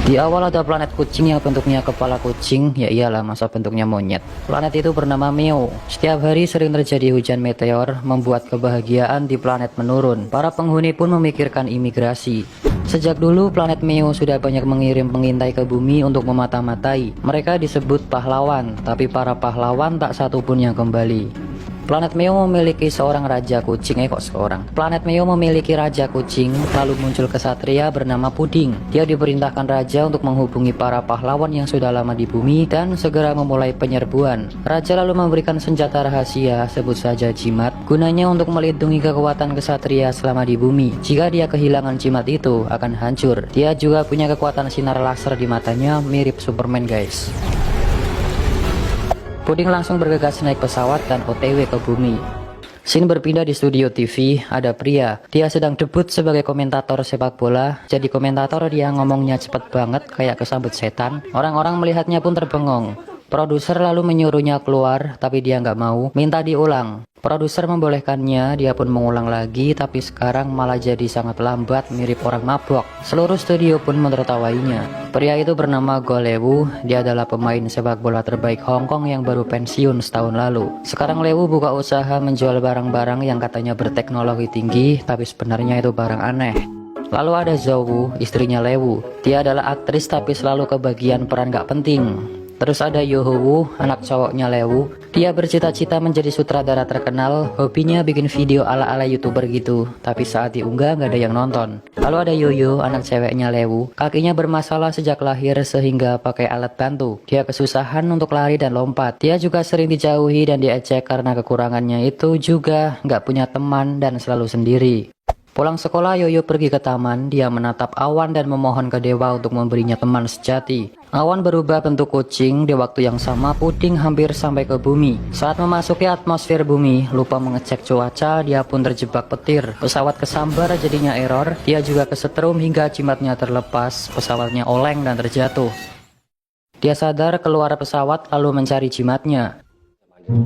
Di awal ada planet kucing yang bentuknya kepala kucing, ya iyalah masa bentuknya monyet. Planet itu bernama Meo. Setiap hari sering terjadi hujan meteor, membuat kebahagiaan di planet menurun. Para penghuni pun memikirkan imigrasi. Sejak dulu planet Meo sudah banyak mengirim pengintai ke bumi untuk memata-matai. Mereka disebut pahlawan, tapi para pahlawan tak satu pun yang kembali. Planet Meo memiliki seorang raja kucing, Planet Meo memiliki raja kucing, lalu muncul kesatria bernama Puding. Dia diperintahkan raja untuk menghubungi para pahlawan yang sudah lama di bumi dan segera memulai penyerbuan. Raja lalu memberikan senjata rahasia, sebut saja jimat, gunanya untuk melindungi kekuatan kesatria selama di bumi. Jika dia kehilangan jimat itu, akan hancur. Dia juga punya kekuatan sinar laser di matanya, mirip Superman guys. Puding langsung bergegas naik pesawat dan OTW ke bumi. Scene berpindah di studio TV, ada pria. Dia sedang debut sebagai komentator sepak bola. Jadi komentator dia ngomongnya cepet banget kayak kesambet setan. Orang-orang melihatnya pun terbengong. Produser lalu menyuruhnya keluar, tapi dia nggak mau, minta diulang. Produser membolehkannya, dia pun mengulang lagi, tapi sekarang malah jadi sangat lambat, mirip orang mabok. Seluruh studio pun menertawainya. Pria itu bernama Go Lewu, dia adalah pemain sepak bola terbaik Hong Kong yang baru pensiun setahun lalu. Sekarang Lewu buka usaha menjual barang-barang yang katanya berteknologi tinggi, tapi sebenarnya itu barang aneh. Lalu ada Zhou Wu, istrinya Lewu. Dia adalah aktris tapi selalu kebagian peran gak penting. Terus ada Yoho Wu, anak cowoknya Lewu. Dia bercita-cita menjadi sutradara terkenal, hobinya bikin video ala-ala YouTuber gitu. Tapi saat diunggah nggak ada yang nonton. Lalu ada Yoyo, anak ceweknya Lewu. Kakinya bermasalah sejak lahir sehingga pakai alat bantu. Dia kesusahan untuk lari dan lompat. Dia juga sering dijauhi dan diejek karena kekurangannya itu juga nggak punya teman dan selalu sendiri. Pulang sekolah, Yoyo pergi ke taman. Dia menatap awan dan memohon ke dewa untuk memberinya teman sejati. Awan berubah bentuk kucing. Di waktu yang sama, Puding hampir sampai ke bumi. Saat memasuki atmosfer bumi, lupa mengecek cuaca, dia pun terjebak petir. Pesawat kesambar jadinya error. Dia juga kesetrum hingga jimatnya terlepas. Pesawatnya oleng dan terjatuh. Dia sadar keluar pesawat lalu mencari jimatnya.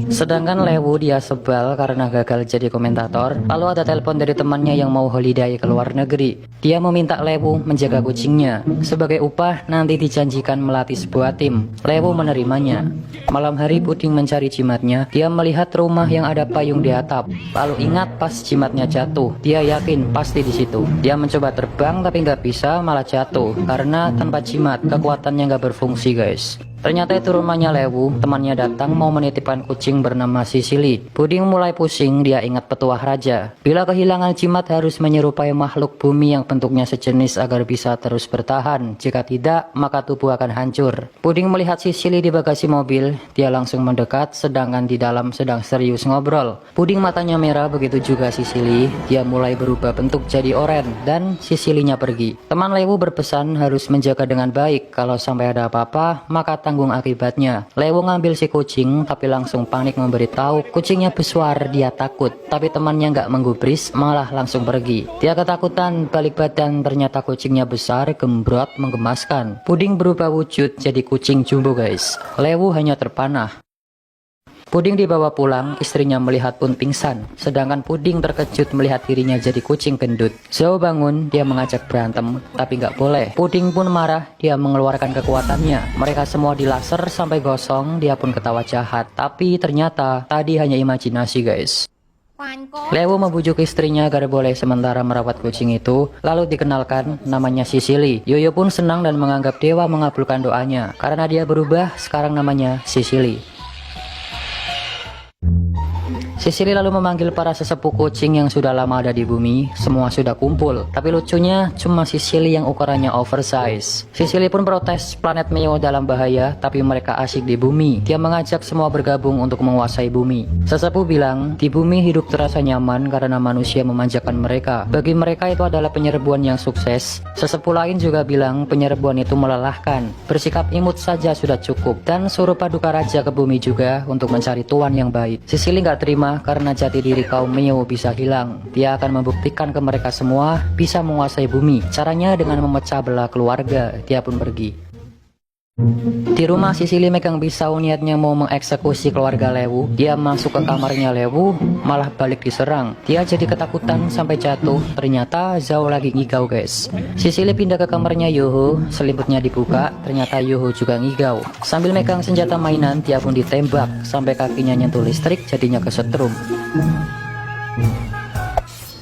Sedangkan Lewu dia sebal karena gagal jadi komentator. Lalu ada telepon dari temannya yang mau holiday ke luar negeri. Dia meminta Lewu menjaga kucingnya. Sebagai upah nanti dijanjikan melatih sebuah tim. Lewu menerimanya. Malam hari Puding mencari jimatnya. Dia melihat rumah yang ada payung di atap. Lalu ingat pas jimatnya jatuh. Dia yakin pasti di situ. Dia mencoba terbang tapi nggak bisa, malah jatuh. Karena tanpa jimat kekuatannya nggak berfungsi guys. Ternyata itu rumahnya Lewu. Temannya datang mau menitipkan kucing bernama Sisili. Puding mulai pusing, dia ingat petuah raja. Bila kehilangan jimat harus menyerupai makhluk bumi yang bentuknya sejenis agar bisa terus bertahan. Jika tidak, maka tubuh akan hancur. Puding melihat Sisili di bagasi mobil. Dia langsung mendekat, sedangkan di dalam sedang serius ngobrol. Puding matanya merah, begitu juga Sisili. Dia mulai berubah bentuk jadi oranye dan Sisilinya pergi. Teman Lewu berpesan harus menjaga dengan baik. Kalau sampai ada apa-apa, maka tanggung akibatnya. Lewu ngambil si kucing tapi langsung panik memberitahu kucingnya bersuara, dia takut. Tapi temannya nggak menggubris, malah langsung pergi. Dia ketakutan, balik badan, ternyata kucingnya besar, gembrot, menggemaskan. Puding berubah wujud jadi kucing jumbo guys. Lewu hanya terpanah. Puding dibawa pulang, istrinya melihat pun pingsan. Sedangkan Puding terkejut melihat dirinya jadi kucing gendut. Zhou bangun, dia mengajak berantem, tapi nggak boleh. Puding pun marah, dia mengeluarkan kekuatannya. Mereka semua dilaser sampai gosong, dia pun ketawa jahat. Tapi ternyata tadi hanya imajinasi guys. Lewu membujuk istrinya agar boleh sementara merawat kucing itu, lalu dikenalkan namanya Sisili. Yoyo pun senang dan menganggap dewa mengabulkan doanya. Karena dia berubah, sekarang namanya Sisili. Sisili lalu memanggil para sesepuh kucing yang sudah lama ada di bumi. Semua sudah kumpul, tapi lucunya cuma Sisili yang ukurannya oversize. Sisili pun protes, planet Meo dalam bahaya, tapi mereka asyik di bumi. Dia mengajak semua bergabung untuk menguasai bumi. Sesepuh bilang, di bumi hidup terasa nyaman karena manusia memanjakan mereka. Bagi mereka itu adalah penyerbuan yang sukses. Sesepuh lain juga bilang penyerbuan itu melelahkan. Bersikap imut saja sudah cukup. Dan suruh paduka raja ke bumi juga untuk mencari tuan yang baik. Sisili nggak terima karena jati diri kaum Meo bisa hilang. Dia akan membuktikan ke mereka semua bisa menguasai bumi. Caranya dengan memecah belah keluarga. Dia pun pergi. Di rumah Sisili megang pisau niatnya mau mengeksekusi keluarga Lewu. Dia masuk ke kamarnya Lewu, malah balik diserang. Dia jadi ketakutan sampai jatuh. Ternyata Zhao lagi ngigau guys. Sisili pindah ke kamarnya Yoho, selimutnya dibuka. Ternyata Yoho juga ngigau. Sambil megang senjata mainan, dia pun ditembak sampai kakinya nyentuh listrik, jadinya kesetrum.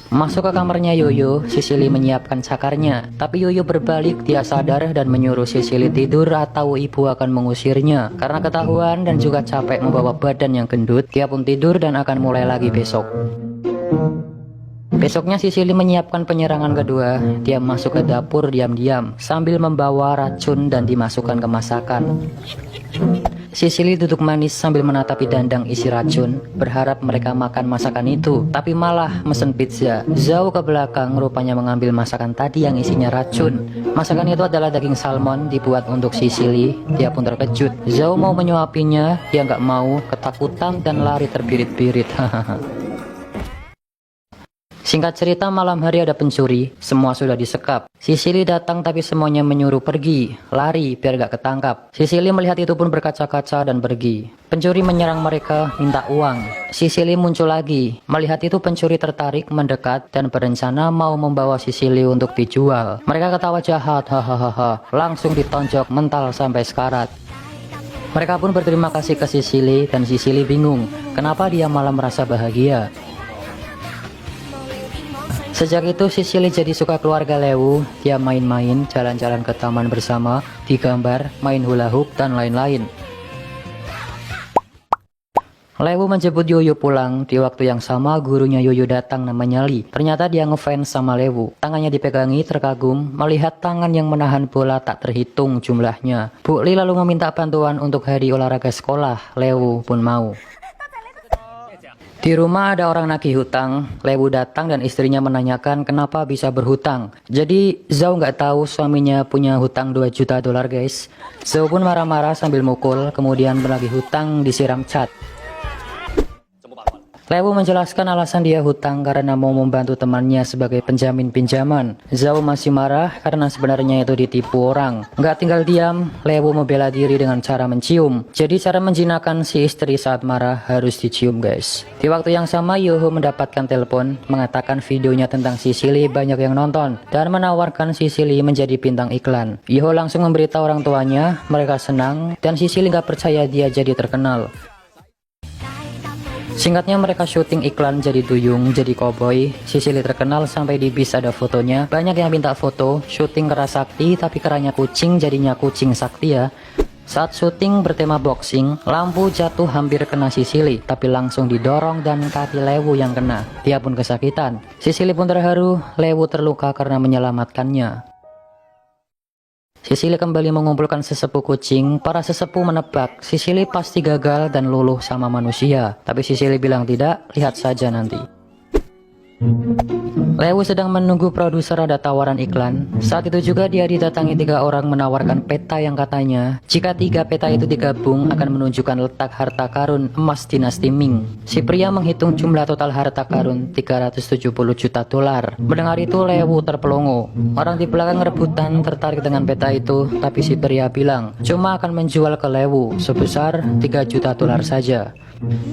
Masuk ke kamarnya Yoyo, Sisili menyiapkan cakarnya. Tapi Yoyo berbalik, dia sadar dan menyuruh Sisili tidur atau ibu akan mengusirnya. Karena ketahuan dan juga capek membawa badan yang gendut, dia pun tidur dan akan mulai lagi besok. Besoknya Sisili menyiapkan penyerangan kedua. Dia masuk ke dapur diam-diam sambil membawa racun dan dimasukkan ke masakan. Sisili duduk manis sambil menatapi dandang isi racun, berharap mereka makan masakan itu, tapi malah mesen pizza. Zhao ke belakang rupanya mengambil masakan tadi yang isinya racun. Masakan itu adalah daging salmon dibuat untuk Sisili. Dia pun terkejut. Zhao mau menyuapinya, dia nggak mau, ketakutan dan lari terbirit-birit. Singkat cerita, malam hari ada pencuri, semua sudah disekap. Sisili datang tapi semuanya menyuruh pergi, lari biar gak ketangkap. Sisili melihat itu pun berkaca-kaca dan pergi. Pencuri menyerang mereka, minta uang. Sisili muncul lagi, melihat itu pencuri tertarik, mendekat, dan berencana mau membawa Sisili untuk dijual. Mereka ketawa jahat, hahaha, langsung ditonjok mental sampai sekarat. Mereka pun berterima kasih ke Sisili dan Sisili bingung, kenapa dia malah merasa bahagia. Sejak itu Sisili jadi suka keluarga Lewu. Dia main-main, jalan-jalan ke taman bersama, digambar, main hula hoop, dan lain-lain. Lewu menjemput Yoyo pulang. Di waktu yang sama gurunya Yoyo datang, namanya Li. Ternyata dia ngefans sama Lewu. Tangannya dipegangi, terkagum, melihat tangan yang menahan bola tak terhitung jumlahnya. Bu Li lalu meminta bantuan untuk hari olahraga sekolah. Lewu pun mau. Di rumah ada orang nagih hutang. Lewu datang dan istrinya menanyakan kenapa bisa berhutang. Jadi Zhao nggak tahu suaminya punya hutang 2 juta dolar guys. Zhao pun marah-marah sambil mukul, kemudian menagih hutang disiram cat. Lewu menjelaskan alasan dia hutang karena mau membantu temannya sebagai penjamin pinjaman. Zhao masih marah karena sebenarnya itu ditipu orang. Nggak tinggal diam, Lewu membela diri dengan cara mencium. Jadi cara menjinakkan si istri saat marah harus dicium guys. Di waktu yang sama Yoho mendapatkan telepon mengatakan videonya tentang Sisili banyak yang nonton dan menawarkan Sisili menjadi bintang iklan. Yoho langsung memberitahu orang tuanya, mereka senang dan Sisili nggak percaya dia jadi terkenal. Singkatnya mereka syuting iklan jadi duyung, jadi koboi. Sisili terkenal sampai di bis ada fotonya. Banyak yang minta foto, syuting kera sakti tapi keranya kucing jadinya kucing sakti ya. Saat syuting bertema boxing, lampu jatuh hampir kena Sisili, tapi langsung didorong dan kaki Lewu yang kena. Dia pun kesakitan. Sisili pun terharu, Lewu terluka karena menyelamatkannya. Sisili kembali mengumpulkan sesepuh kucing. Para sesepuh menebak Sisili pasti gagal dan luluh sama manusia. Tapi Sisili bilang tidak, lihat saja nanti. Lewu sedang menunggu produser ada tawaran iklan. Saat itu juga dia didatangi 3 orang menawarkan peta yang katanya jika 3 peta itu digabung akan menunjukkan letak harta karun emas dinasti Ming. Si pria menghitung jumlah total harta karun 370 juta dolar. Mendengar itu Lewu terpelongo. Orang di belakang rebutan tertarik dengan peta itu, tapi si pria bilang cuma akan menjual ke Lewu sebesar 3 juta dolar saja.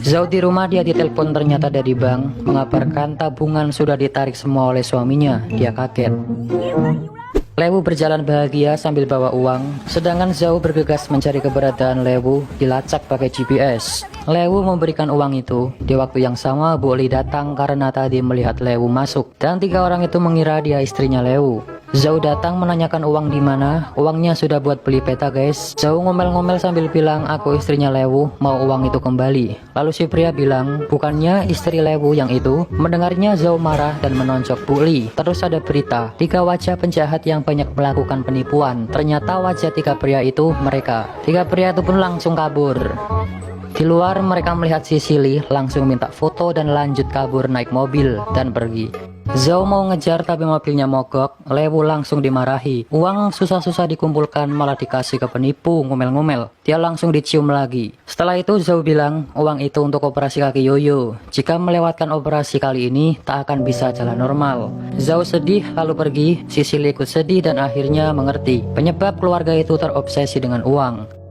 Zhao di rumah, dia ditelepon ternyata dari bank mengabarkan tabungan sudah ditarik semua oleh suaminya. Dia kaget. Lewu berjalan bahagia sambil bawa uang, sedangkan Zhao bergegas mencari keberadaan Lewu, dilacak pakai GPS. Lewu memberikan uang itu. Di waktu yang sama Bu Li datang karena tadi melihat Lewu masuk dan 3 orang itu mengira dia istrinya Lewu. Zhao datang menanyakan uang di mana. Uangnya sudah buat beli peta guys. Zhao ngomel-ngomel sambil bilang aku istrinya Lewu, mau uang itu kembali. Lalu si pria bilang bukannya istri Lewu yang itu. Mendengarnya Zhao marah dan menonjok Bu Li. Terus ada berita 3 wajah penjahat yang banyak melakukan penipuan. Ternyata wajah 3 pria itu mereka. 3 pria itu pun langsung kabur. Di luar mereka melihat Sisili langsung minta foto dan lanjut kabur naik mobil dan pergi. Zhao mau ngejar tapi mobilnya mogok, Lewu langsung dimarahi. Uang susah-susah dikumpulkan malah dikasih ke penipu, ngomel-ngomel. Dia langsung dicium lagi. Setelah itu Zhao bilang, uang itu untuk operasi kaki Yoyo. Jika melewatkan operasi kali ini, tak akan bisa jalan normal. Zhao sedih lalu pergi, Sicily ikut sedih dan akhirnya mengerti. Penyebab keluarga itu terobsesi dengan uang.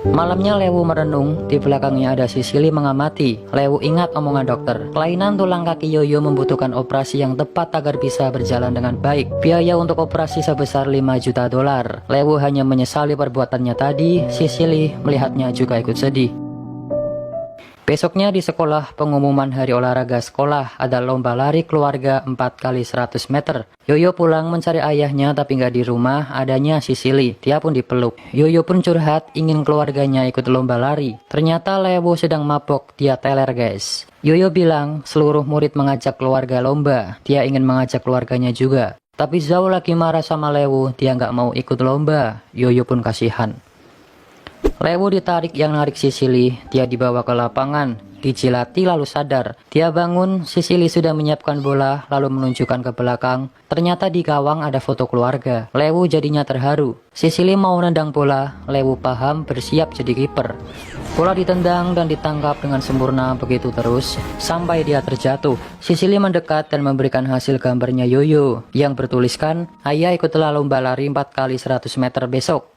Malamnya Lewu merenung, di belakangnya ada Sicily mengamati. Lewu ingat omongan dokter. Kelainan tulang kaki Yoyo membutuhkan operasi yang tepat agar bisa berjalan dengan baik. Biaya untuk operasi sebesar 5 juta dolar. Lewu hanya menyesali perbuatannya tadi. Sicily melihatnya juga ikut sedih. Besoknya di sekolah, pengumuman hari olahraga sekolah, ada lomba lari keluarga 4 kali 100 meter. Yoyo pulang mencari ayahnya tapi nggak di rumah, adanya Sicily. Dia pun dipeluk. Yoyo pun curhat ingin keluarganya ikut lomba lari. Ternyata Lewu sedang mabok, dia teler guys. Yoyo bilang seluruh murid mengajak keluarga lomba. Dia ingin mengajak keluarganya juga. Tapi Zhao lagi marah sama Lewu, dia nggak mau ikut lomba. Yoyo pun kasihan. Lewu ditarik yang narik Sicily, dia dibawa ke lapangan, dijilati lalu sadar. Dia bangun, Sicily sudah menyiapkan bola lalu menunjukkan ke belakang. Ternyata di gawang ada foto keluarga. Lewu jadinya terharu. Sicily mau nendang bola, Lewu paham bersiap jadi kiper. Bola ditendang dan ditangkap dengan sempurna begitu terus sampai dia terjatuh. Sicily mendekat dan memberikan hasil gambarnya Yoyo yang bertuliskan, "Ayah ikutlah lomba lari 4 kali 100 meter besok."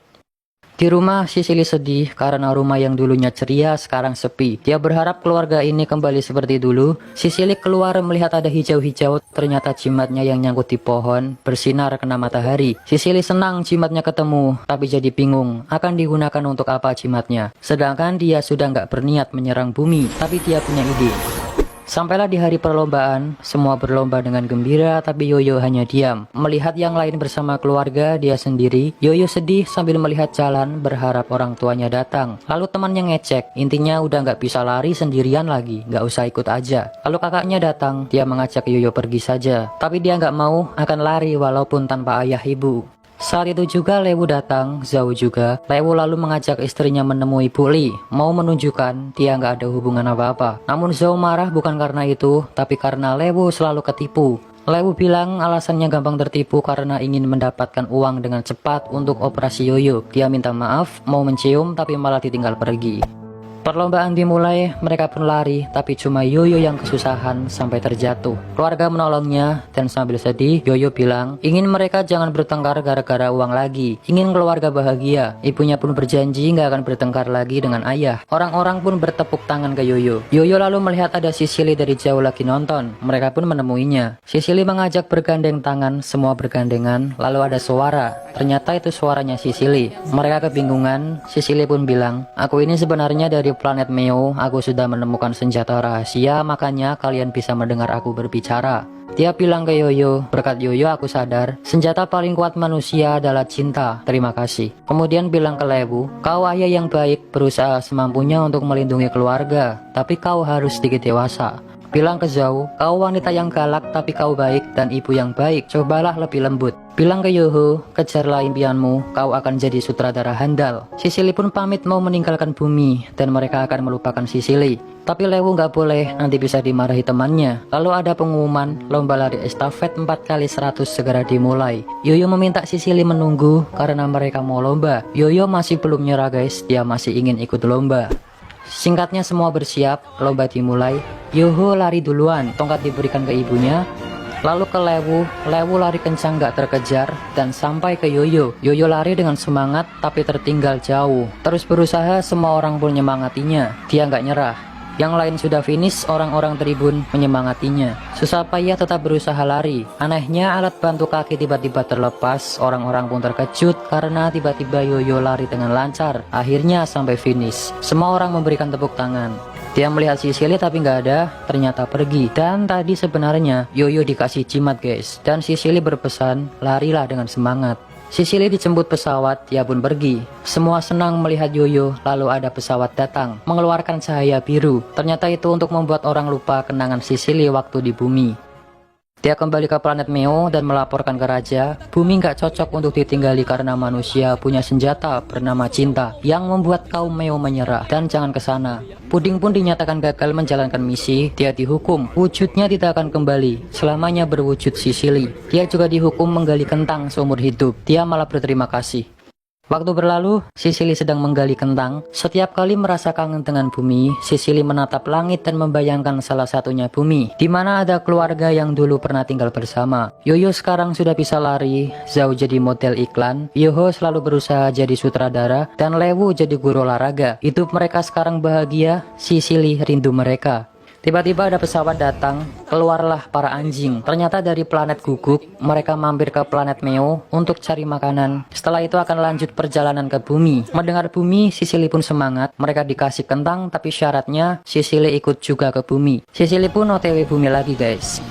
Di rumah, Sicily sedih karena rumah yang dulunya ceria sekarang sepi. Dia berharap keluarga ini kembali seperti dulu. Sicily keluar melihat ada hijau-hijau, ternyata jimatnya yang nyangkut di pohon bersinar kena matahari. Sicily senang jimatnya ketemu, tapi jadi bingung akan digunakan untuk apa jimatnya. Sedangkan dia sudah nggak berniat menyerang bumi, tapi dia punya ide. Sampailah di hari perlombaan, semua berlomba dengan gembira tapi Yoyo hanya diam. Melihat yang lain bersama keluarga, dia sendiri. Yoyo sedih sambil melihat jalan berharap orang tuanya datang. Lalu temannya ngecek, intinya udah nggak bisa lari sendirian lagi, nggak usah ikut aja. Lalu kakaknya datang, dia mengajak Yoyo pergi saja. Tapi dia nggak mau, akan lari walaupun tanpa ayah ibu. Saat itu juga Lewu datang, Zhao juga. Lewu lalu mengajak istrinya menemui Bully, mau menunjukkan dia nggak ada hubungan apa-apa. Namun Zhao marah bukan karena itu, tapi karena Lewu selalu ketipu. Lewu bilang alasannya gampang tertipu karena ingin mendapatkan uang dengan cepat untuk operasi Yoyo. Dia minta maaf, mau mencium tapi malah ditinggal pergi. Perlombaan dimulai, mereka pun lari, tapi cuma Yoyo yang kesusahan sampai terjatuh. Keluarga menolongnya, dan sambil sedih, Yoyo bilang, ingin mereka jangan bertengkar gara-gara uang lagi. Ingin keluarga bahagia. Ibunya pun berjanji nggak akan bertengkar lagi dengan ayah. Orang-orang pun bertepuk tangan ke Yoyo. Yoyo lalu melihat ada Sicily dari jauh lagi nonton. Mereka pun menemuinya. Sicily mengajak bergandeng tangan, semua bergandengan, lalu ada suara. Ternyata itu suaranya Sicily. Mereka kebingungan, Sicily pun bilang, aku ini sebenarnya dari planet Meo, aku sudah menemukan senjata rahasia, makanya kalian bisa mendengar aku berbicara. Dia bilang ke Yoyo, berkat Yoyo aku sadar, senjata paling kuat manusia adalah cinta, terima kasih. Kemudian bilang ke Lewu, kau ayah yang baik, berusaha semampunya untuk melindungi keluarga, tapi kau harus sedikit dewasa. Bilang ke Zhao, kau wanita yang galak tapi kau baik dan ibu yang baik, cobalah lebih lembut. Bilang ke Yoho, kejarlah impianmu, kau akan jadi sutradara handal. Sicily pun pamit mau meninggalkan bumi dan mereka akan melupakan Sicily. Tapi Lewu nggak boleh, nanti bisa dimarahi temannya. Lalu ada pengumuman, lomba lari estafet 4 kali 100 segera dimulai. Yoyo meminta Sicily menunggu karena mereka mau lomba. Yoyo masih belum nyerah guys, dia masih ingin ikut lomba. Singkatnya semua bersiap, lomba dimulai. Yoho lari duluan, tongkat diberikan ke ibunya. Lalu ke Lewu, Lewu lari kencang gak terkejar dan sampai ke Yoyo. Yoyo lari dengan semangat tapi tertinggal jauh. Terus berusaha, semua orang pun menyemangatinya. Dia gak nyerah. Yang lain sudah finish, orang-orang tribun menyemangatinya. Susah payah tetap berusaha lari. Anehnya alat bantu kaki tiba-tiba terlepas. Orang-orang pun terkejut karena tiba-tiba Yoyo lari dengan lancar. Akhirnya sampai finish. Semua orang memberikan tepuk tangan. Dia melihat Sicily tapi nggak ada, ternyata pergi. Dan tadi sebenarnya Yoyo dikasih jimat guys. Dan Sicily berpesan, larilah dengan semangat. Sicily dijemput pesawat, dia pun pergi. Semua senang melihat Yoyo, lalu ada pesawat datang, mengeluarkan cahaya biru. Ternyata itu untuk membuat orang lupa kenangan Sicily waktu di bumi. Dia kembali ke planet Meo dan melaporkan ke raja, bumi nggak cocok untuk ditinggali karena manusia punya senjata bernama cinta yang membuat kaum Meo menyerah dan jangan ke sana. Puding pun dinyatakan gagal menjalankan misi, dia dihukum, wujudnya tidak akan kembali, selamanya berwujud Sicily. Dia juga dihukum menggali kentang seumur hidup, dia malah berterima kasih. Waktu berlalu, Sicily sedang menggali kentang. Setiap kali merasa kangen dengan bumi, Sicily menatap langit dan membayangkan salah satunya bumi, di mana ada keluarga yang dulu pernah tinggal bersama. Yoyo sekarang sudah bisa lari, Zhao jadi model iklan, Yoho selalu berusaha jadi sutradara, dan Lewu jadi guru olahraga. Hidup mereka sekarang bahagia, Sicily rindu mereka. Tiba-tiba ada pesawat datang, keluarlah para anjing. Ternyata dari planet guguk, mereka mampir ke planet Meo untuk cari makanan. Setelah itu akan lanjut perjalanan ke bumi. Mendengar bumi, Sicily pun semangat. Mereka dikasih kentang, tapi syaratnya Sicily ikut juga ke bumi. Sicily pun OTW bumi lagi guys.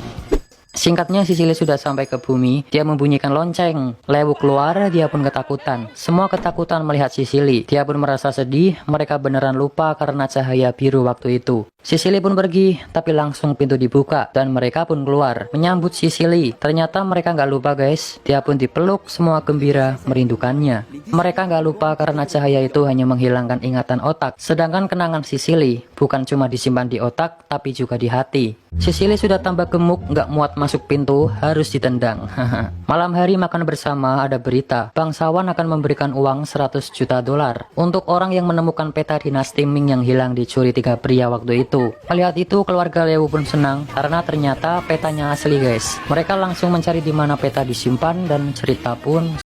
Singkatnya, Sicily sudah sampai ke bumi. Dia membunyikan lonceng. Lewu keluar, dia pun ketakutan. Semua ketakutan melihat Sicily. Dia pun merasa sedih. Mereka beneran lupa karena cahaya biru waktu itu. Sicily pun pergi, tapi langsung pintu dibuka dan mereka pun keluar menyambut Sicily. Ternyata mereka nggak lupa guys. Dia pun dipeluk, semua gembira merindukannya. Mereka nggak lupa karena cahaya itu hanya menghilangkan ingatan otak. Sedangkan kenangan Sicily bukan cuma disimpan di otak, tapi juga di hati. Sicily sudah tambah gemuk, nggak muat masuk pintu, harus ditendang. Malam hari makan bersama, ada berita bangsawan akan memberikan uang 100 juta dolar untuk orang yang menemukan peta dinasti Ming yang hilang dicuri 3 pria waktu itu. Melihat itu, keluarga Lewu pun senang karena ternyata petanya asli guys. Mereka langsung mencari di mana peta disimpan dan cerita pun